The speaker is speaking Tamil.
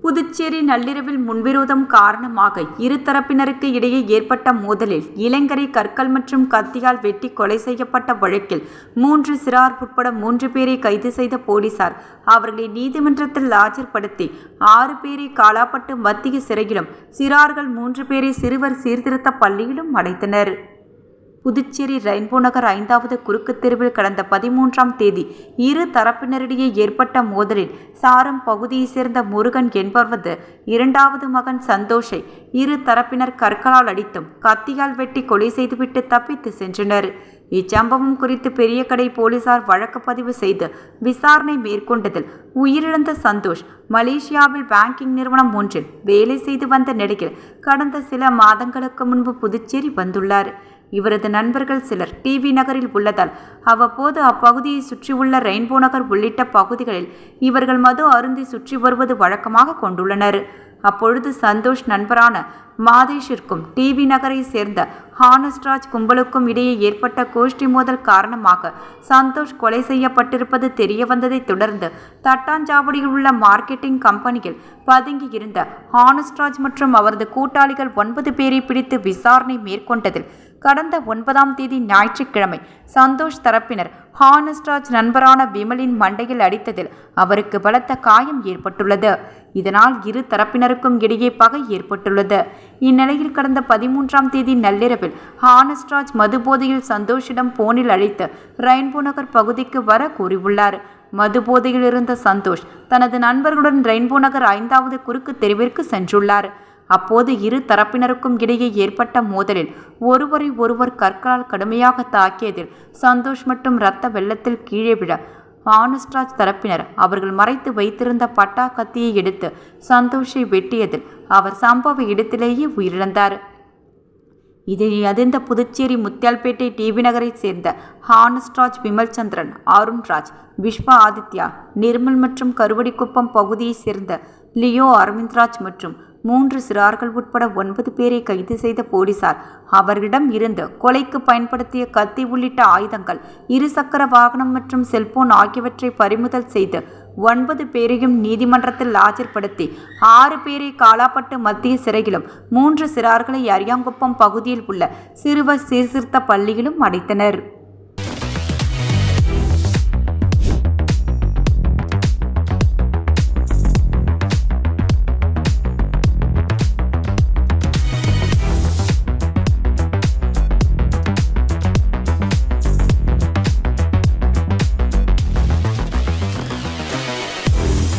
புதுச்சேரி நள்ளிரவில் முன்விரோதம் காரணமாக இரு தரப்பினருக்கு இடையே ஏற்பட்ட மோதலில் இளைஞரை கற்கள் மற்றும் கத்தியால் வெட்டி கொலை செய்யப்பட்ட வழக்கில் 3 சிறார் உட்பட 3 பேரை கைது செய்த போலீசார் அவர்களை நீதிமன்றத்தில் ஆஜர்படுத்தி 6 பேரை காலாப்பட்டு மத்திய சிறையிலும் சிறார்கள் 3 பேரை சிறுவர் சீர்திருத்த பள்ளியிலும் அடைத்தனர். புதுச்சேரி ரெயின்போ நகர் 5வது குறுக்கு தெருவில் கடந்த 13ஆம் தேதி இரு தரப்பினரிடையே ஏற்பட்ட மோதலில் சாரம் பகுதியைச் சேர்ந்த முருகன் என்பவரது 2வது மகன் சந்தோஷை இரு தரப்பினர் கற்களால் அடித்தும் கத்தியால் வெட்டி கொலை செய்துவிட்டு தப்பித்து சென்றனர். இச்சம்பவம் குறித்து பெரியகடை போலீசார் வழக்கு பதிவு செய்து விசாரணை மேற்கொண்டதில் உயிரிழந்த சந்தோஷ் மலேசியாவில் பேங்கிங் நிறுவனம் ஒன்றில் வேலை செய்து வந்த நிலையில் கடந்த சில மாதங்களுக்கு முன்பு புதுச்சேரி வந்துள்ளார். இவரது நண்பர்கள் சிலர் டிவி நகரில் உள்ளதால் அவ்வப்போது அப்பகுதியை சுற்றியுள்ள ரெயின்போ நகர் உள்ளிட்ட பகுதிகளில் இவர்கள் மது அருந்தி சுற்றி வருவது வழக்கமாக கொண்டுள்ளனர். அப்பொழுது சந்தோஷ் நண்பரான மாதேஷிற்கும் டிவி நகரை சேர்ந்த ஹானஸ்ராஜ் கும்பலுக்கும் இடையே ஏற்பட்ட கோஷ்டி மோதல் காரணமாக சந்தோஷ் கொலை செய்யப்பட்டிருப்பது தெரிய வந்ததை தொடர்ந்து தட்டாஞ்சாவடியில் உள்ள மார்க்கெட்டிங் கம்பெனியில் பதுங்கி இருந்த ஹானஸ்ராஜ் மற்றும் அவரது கூட்டாளிகள் 9 பேரை பிடித்து விசாரணை மேற்கொண்டதில் கடந்த 9ஆம் தேதி ஞாயிற்றுக்கிழமை சந்தோஷ் தரப்பினர் ஹானஸ்ராஜ் நண்பரான விமலின் மண்டையில் அடித்ததில் அவருக்கு பலத்த காயம் ஏற்பட்டுள்ளது. இதனால் இரு தரப்பினருக்கும் இடையே பகை ஏற்பட்டுள்ளது. இந்நிலையில் கடந்த 13ஆம் தேதி நள்ளிரவில் ஹானஸ்ராஜ் மது போதையில் சந்தோஷிடம் போனில் அழைத்து ரெயின்போ நகர் பகுதிக்கு வர கூறியுள்ளார். மது போதையில் இருந்த சந்தோஷ் தனது நண்பர்களுடன் ரெயின்போ நகர் 5வது குறுக்கு தெருவிற்கு சென்றுள்ளார். அப்போது இரு தரப்பினருக்கும் இடையே ஏற்பட்ட மோதலில் ஒருவரை ஒருவர் கற்களால் கடுமையாக தாக்கியதில் சந்தோஷ் மற்றும் இரத்த வெள்ளத்தில் கீழே விழ ஹானஸ்ராஜ் தரப்பினர் அவர்கள் மறைத்து வைத்திருந்த பட்டா கத்தியை எடுத்து சந்தோஷை வெட்டியதில் அவர் சம்பவ இடத்திலேயே உயிரிழந்தார். இதை அதிர்ந்த புதுச்சேரி முத்தியால்பேட்டை டிவி நகரை சேர்ந்த ஹானஸ்ராஜ், விமல் சந்திரன், அருண்ராஜ், விஸ்வா ஆதித்யா, நிர்மல் மற்றும் கருவடிக்குப்பம் பகுதியைச் சேர்ந்த லியோ அரவிந்த்ராஜ் மற்றும் 3 சிறார்கள் உட்பட 9 பேரை கைது செய்த போலீசார் அவர்களிடம் இருந்து கொலைக்கு பயன்படுத்திய கத்தி உள்ளிட்ட ஆயுதங்கள், 2 சக்கர வாகனம் மற்றும் செல்போன் ஆகியவற்றை பறிமுதல் செய்து 9 பேரையும் நீதிமன்றத்தில் ஆஜர்படுத்தி 6 பேரை காலாப்பட்டு மத்திய சிறையிலும் 3 சிறார்களை அரியாங்குப்பம் பகுதியில் உள்ள சிறுவர் சீர்திருத்த பள்ளியிலும் அடைத்தனர்.